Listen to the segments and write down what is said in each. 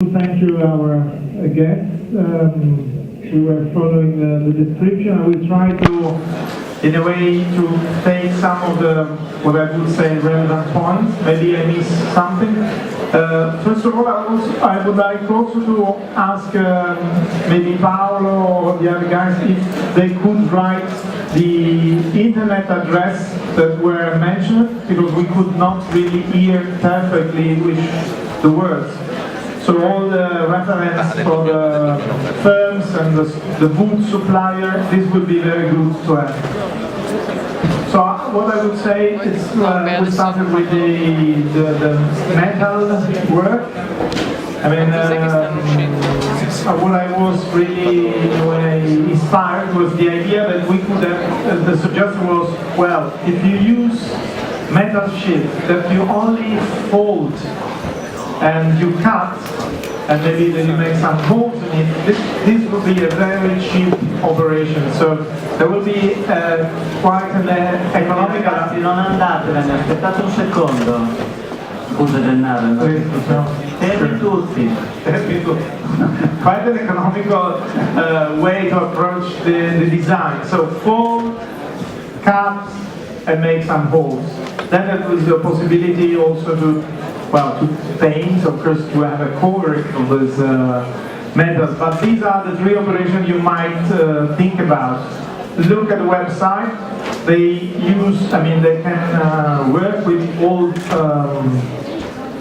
Thank you, our guests. We were following the description. I will try to, in a way, to take some of the, what I would say, relevant points. Maybe I missed something. First of all, I would like also to ask maybe Paolo or the other guys if they could write the internet address that were mentioned, because we could not really hear perfectly the words. So all the reference for the firms and the wood supplier, this would be very good to have. So what I would say is we started with the metal work. I mean, what I was really inspired was the idea that we could have, the suggestion was, well, if you use metal sheet that you only fold and you cut, and maybe then you make some holes in it, this will be a very cheap operation. So there will be quite an economical... Ragazzi, non andatevene, aspettate un secondo. Scusa Gennaro. Fermi tutti. Quite an economical way to approach the design. So fold, cut, and make some holes. Then there was the possibility also to paint, of course, to have a covering of those metals. But these are the three operations you might think about. Look at the website. They use, they can work with all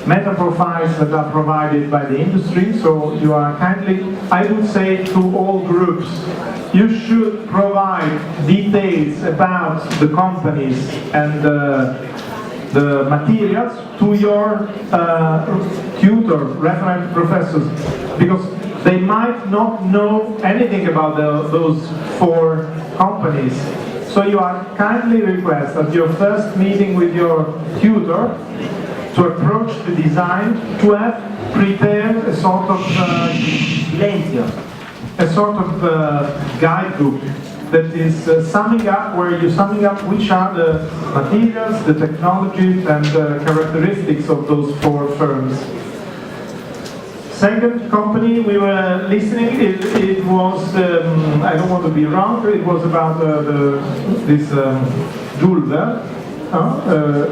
metal profiles that are provided by the industry. So you are kindly, I would say to all groups, you should provide details about the companies and the materials to your tutor, referent professors, because they might not know anything about those four companies. So you are kindly requested at your first meeting with your tutor to approach the design, to have prepared a sort of guidebook that is summing up which are the materials, the technologies, and the characteristics of those four firms. Second company we were listening, it was, I don't want to be wrong, it was about this Dulver.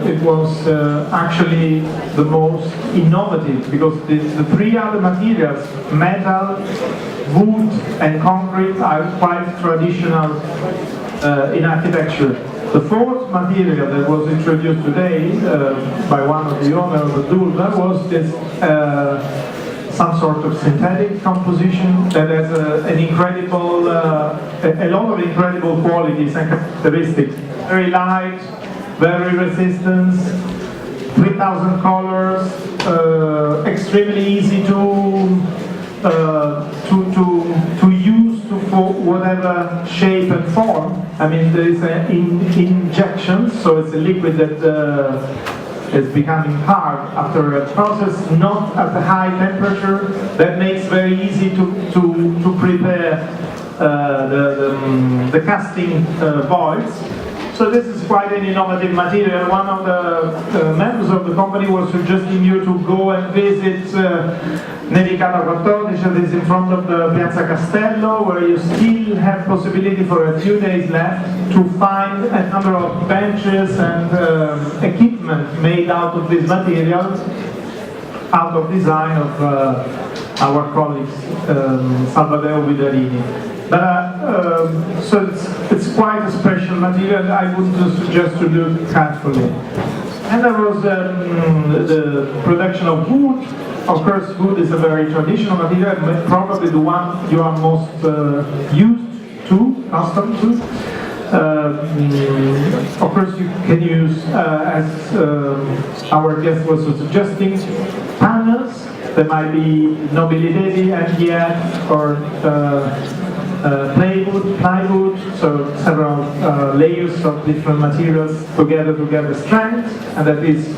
It was actually the most innovative, because the three other materials, metal, wood and concrete, are quite traditional in architecture. The fourth material that was introduced today by one of the owners of the Dulver was this some sort of synthetic composition that has an incredible, a lot of incredible qualities and characteristics. Very light, very resistant, 3,000 colors, extremely easy to use for whatever shape and form. There is an injection, so it's a liquid that is becoming hard after a process not at a high temperature. That makes very easy to prepare the casting voids. So this is quite an innovative material. One of the members of the company was suggesting you to go and visit Nevicata 14, that is in front of the Piazza Castello, where you still have possibility for a few days left to find a number of benches and equipment made out of this material, out of design of our colleagues Salvador Vidarini. So it's quite a special material. I would suggest to look carefully. And there was the production of wood. Of course, wood is a very traditional material, probably the one you are most accustomed to. Of course, you can use, as our guest was suggesting, panels. There might be nobility, NDF, or plywood, so several layers of different materials together strength, and that is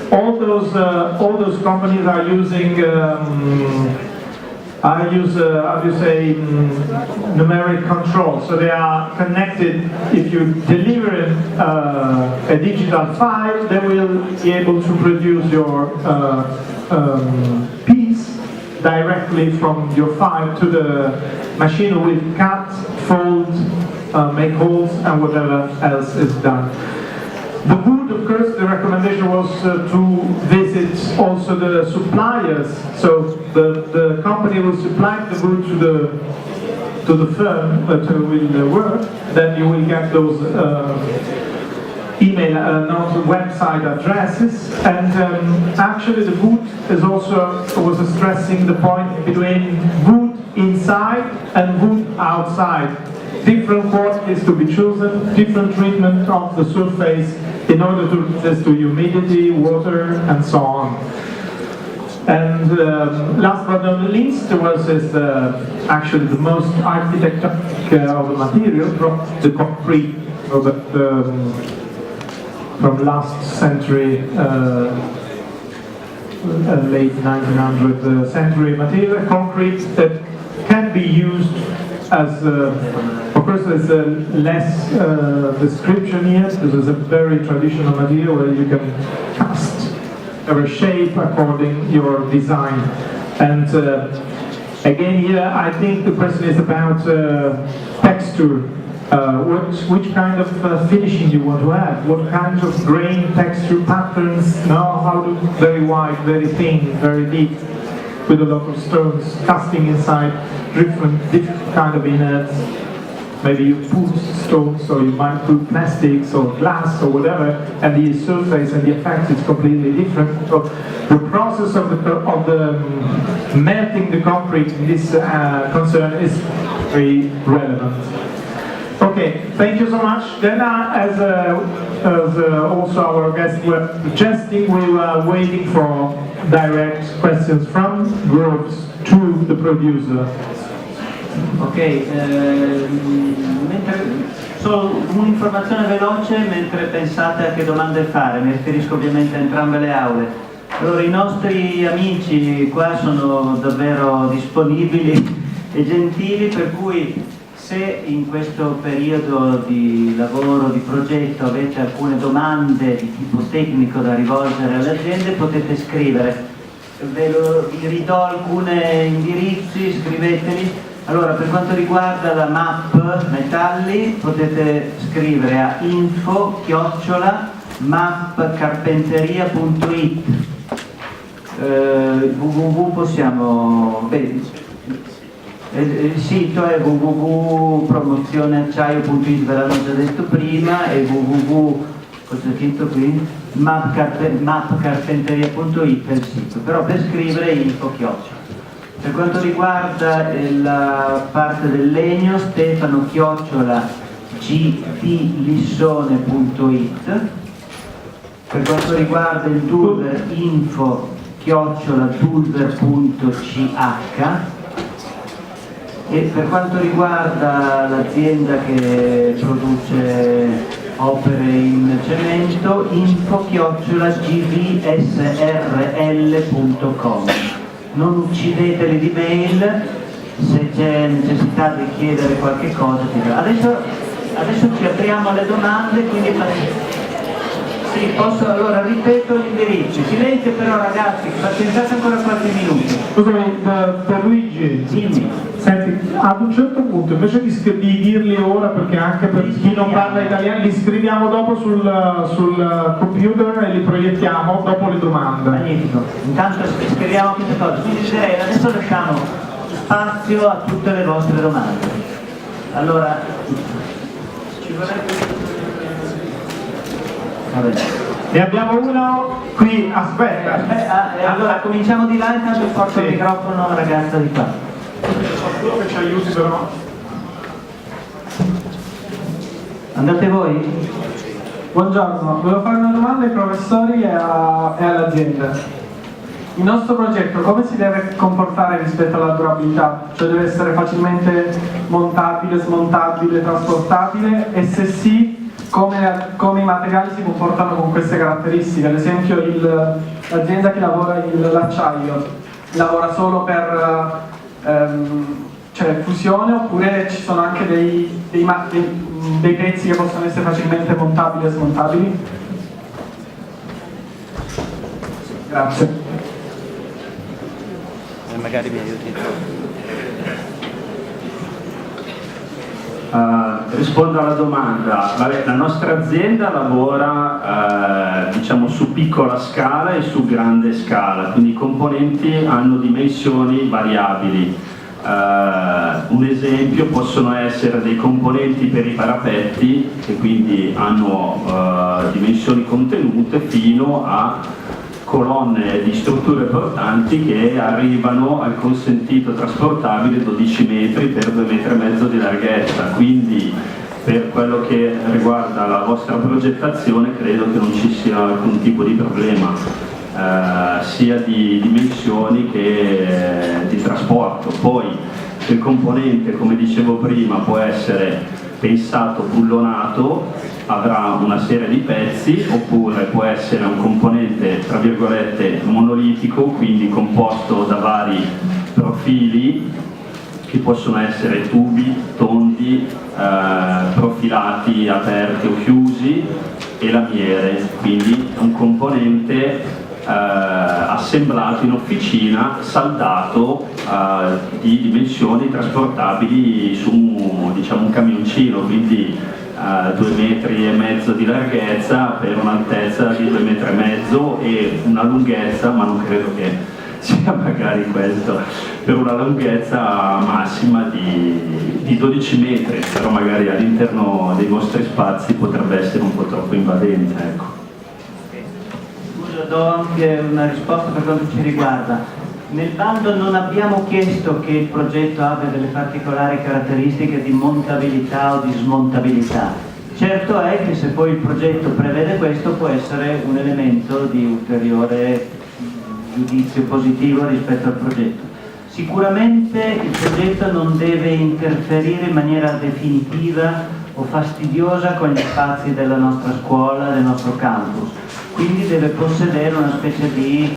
all those companies are using numeric control. So they are connected. If you deliver a digital file, they will be able to produce your piece directly from your file to the machine with cut, fold, make holes, and whatever else is done. The wood, of course, the recommendation was to visit also the suppliers. So the company will supply the wood to the firm that will work. Then you will get those email, not website addresses. And actually, the wood is also was stressing the point between wood inside and wood outside. Different quantities to be chosen, different treatment of the surface in order to resist to humidity, water, and so on. And last but not least was actually the most architectonic of the material, from the concrete, so that, from last century, late 1900 century material, concrete that can be used as, of course there's less description here, this is a very traditional material where you can cast a shape according your design. And again here I think the question is about texture. Which kind of finishing you want to have? What kind of grain, texture, patterns? How to very wide, very thin, very deep, with a lot of stones, casting inside different kind of innards. Maybe you put stones, or you might put plastics or glass or whatever, and the surface and the effect is completely different. So the process of the melting the concrete in this concern is very relevant. Okay, thank you so much. Then as also our guests were suggesting, we were waiting for direct questions from groups to the producer. Ok, solo un'informazione veloce mentre pensate a che domande fare, mi riferisco ovviamente a entrambe le aule. Allora, i nostri amici qua sono davvero disponibili e gentili, per cui se in questo periodo di lavoro, di progetto, avete alcune domande di tipo tecnico da rivolgere alle aziende, potete scrivere. Vi ridò alcuni indirizzi, scriveteli. Allora, per quanto riguarda la MAP metalli, potete scrivere a info@mapcarpenteria.it. www possiamo... il sito è www.promozioneacciaio.it, ve l'hanno già detto prima, e mapcarpenteria.it è il sito, però per scrivere info @. Per quanto riguarda la parte del legno, stefano@gdlissone.it. Per quanto riguarda il Dulver, info@dulver.ch. E per quanto riguarda l'azienda che produce opere in cemento, info@gvsrl.com. Non uccideteli di mail, se c'è necessità di chiedere qualche cosa. Adesso ci apriamo alle domande, quindi sì, posso, allora ripeto gli indirizzi. Silenzio però ragazzi, pazientate ancora qualche minuto. Scusami, per Luigi, Dimmi. senti, ad un certo punto invece di dirli ora, perché anche per chi non parla italiano, li scriviamo dopo sul computer e li proiettiamo dopo le domande. Magnifico, intanto scriviamo queste cose, quindi direi adesso lasciamo spazio a tutte le vostre domande. Allora, ci vorrebbe... Ne abbiamo uno qui, aspetta. Allora cominciamo di là, intanto porto il microfono alla ragazza di qua. Qualcuno che ci aiuti però. Andate voi? Buongiorno, volevo fare una domanda ai professori e all'azienda. Il nostro progetto come si deve comportare rispetto alla durabilità? Cioè deve essere facilmente montabile, smontabile, trasportabile, e se sì, come i materiali si comportano con queste caratteristiche? Ad esempio l'azienda che lavora l'acciaio lavora solo per fusione, oppure ci sono anche dei pezzi che possono essere facilmente montabili e smontabili? Grazie. magari mi aiuti tu. Rispondo alla domanda. Vabbè, la nostra azienda lavora diciamo su piccola scala e su grande scala, quindi i componenti hanno dimensioni variabili. Un esempio possono essere dei componenti per i parapetti che quindi hanno dimensioni contenute fino a colonne di strutture portanti che arrivano al consentito trasportabile 12 metri per 2,5 metri di larghezza, quindi per quello che riguarda la vostra progettazione credo che non ci sia alcun tipo di problema, sia di dimensioni che di trasporto. Poi il componente, come dicevo prima, può essere pensato bullonato, avrà una serie di pezzi, oppure può essere un componente tra virgolette monolitico, quindi composto da vari profili che possono essere tubi, tondi, profilati, aperti o chiusi, e lamiere, quindi un componente assemblato in officina, saldato di dimensioni trasportabili su diciamo un camioncino, quindi 2,5 metri di larghezza per un'altezza di 2,5 metri e una lunghezza, ma non credo che sia magari questo, per una lunghezza massima di 12 metri, però magari all'interno dei vostri spazi potrebbe essere un po' troppo invadente, ecco. Do anche una risposta per quanto ci riguarda. Nel bando non abbiamo chiesto che il progetto abbia delle particolari caratteristiche di montabilità o di smontabilità. Certo è che se poi il progetto prevede questo può essere un elemento di ulteriore giudizio positivo rispetto al progetto. Sicuramente il progetto non deve interferire in maniera definitiva o fastidiosa con gli spazi della nostra scuola, del nostro campus. Quindi deve possedere una specie di